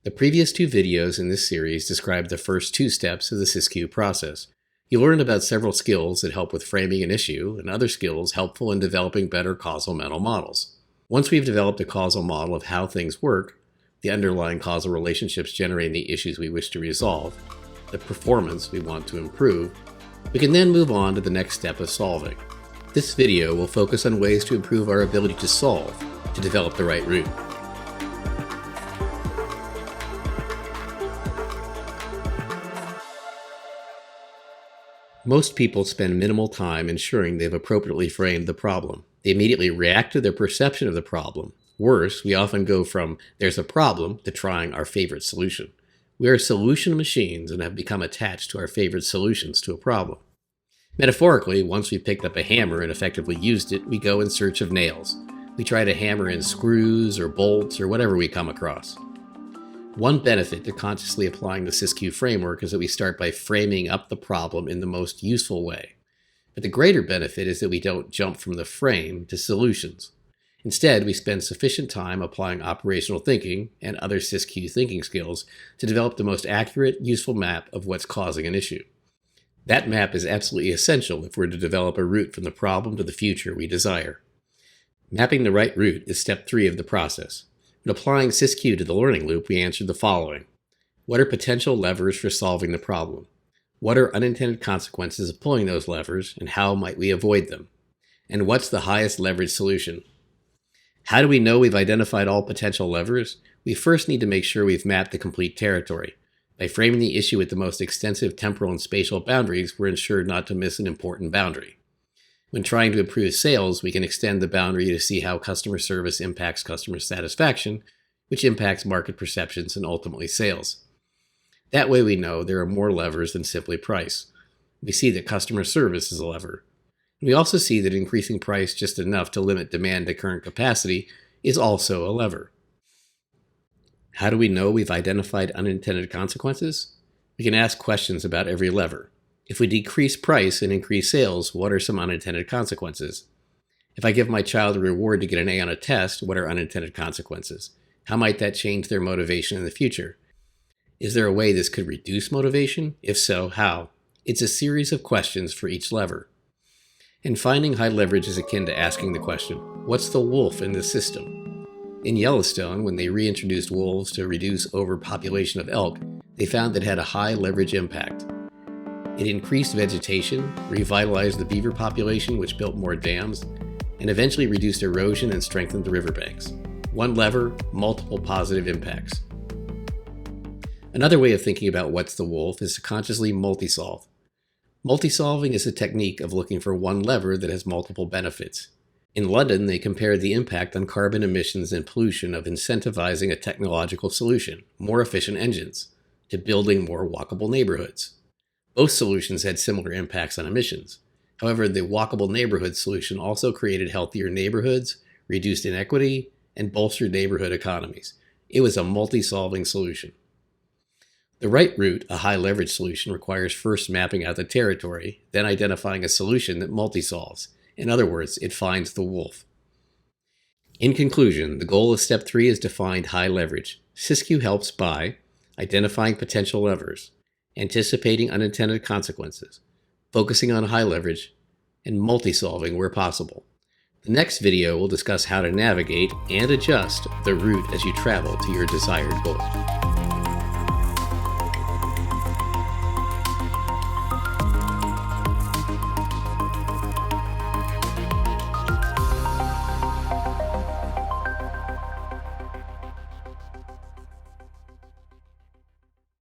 The previous two videos in this series describe the first two steps of the SYSQ process. You learned about several skills that help with framing an issue and other skills helpful in developing better causal mental models. Once we've developed a causal model of how things work, the underlying causal relationships generating the issues we wish to resolve, the performance we want to improve, we can then move on to the next step of solving. This video will focus on ways to improve our ability to solve, to develop the right route. Most people spend minimal time ensuring they've appropriately framed the problem. They immediately react to their perception of the problem. Worse, we often go from "there's a problem" to trying our favorite solution. We are solution machines and have become attached to our favorite solutions to a problem. Metaphorically, once we've picked up a hammer and effectively used it, we go in search of nails. We try to hammer in screws or bolts or whatever we come across. One benefit to consciously applying the SYSQ framework is that we start by framing up the problem in the most useful way. But the greater benefit is that we don't jump from the frame to solutions. Instead, we spend sufficient time applying operational thinking and other SYSQ thinking skills to develop the most accurate, useful map of what's causing an issue. That map is absolutely essential if we're to develop a route from the problem to the future we desire. Mapping the right route is step 3 of the process. When applying SYSQ to the learning loop, we answered the following. What are potential levers for solving the problem? What are unintended consequences of pulling those levers, and how might we avoid them? And what's the highest leverage solution? How do we know we've identified all potential levers? We first need to make sure we've mapped the complete territory. By framing the issue with the most extensive temporal and spatial boundaries, we're ensured not to miss an important boundary. When trying to improve sales, we can extend the boundary to see how customer service impacts customer satisfaction, which impacts market perceptions and ultimately sales. That way we know there are more levers than simply price. We see that customer service is a lever. We also see that increasing price just enough to limit demand to current capacity is also a lever. How do we know we've identified unintended consequences? We can ask questions about every lever. If we decrease price and increase sales, what are some unintended consequences? If I give my child a reward to get an A on a test, what are unintended consequences? How might that change their motivation in the future? Is there a way this could reduce motivation? If so, how? It's a series of questions for each lever. And finding high leverage is akin to asking the question, what's the wolf in this system? In Yellowstone, when they reintroduced wolves to reduce overpopulation of elk, they found that it had a high leverage impact. It increased vegetation, revitalized the beaver population, which built more dams, and eventually reduced erosion and strengthened the riverbanks. One lever, multiple positive impacts. Another way of thinking about what's the wolf is to consciously multisolve. Multisolving is a technique of looking for one lever that has multiple benefits. In London, they compared the impact on carbon emissions and pollution of incentivizing a technological solution, more efficient engines, to building more walkable neighborhoods. Both solutions had similar impacts on emissions. However, the walkable neighborhood solution also created healthier neighborhoods, reduced inequity, and bolstered neighborhood economies. It was a multi-solving solution. The right route, a high leverage solution, requires first mapping out the territory, then identifying a solution that multi-solves. In other words, it finds the wolf. In conclusion, the goal of step 3 is to find high leverage. SYSQ helps by identifying potential levers, anticipating unintended consequences, focusing on high leverage, and multi-solving where possible. The next video will discuss how to navigate and adjust the route as you travel to your desired goal.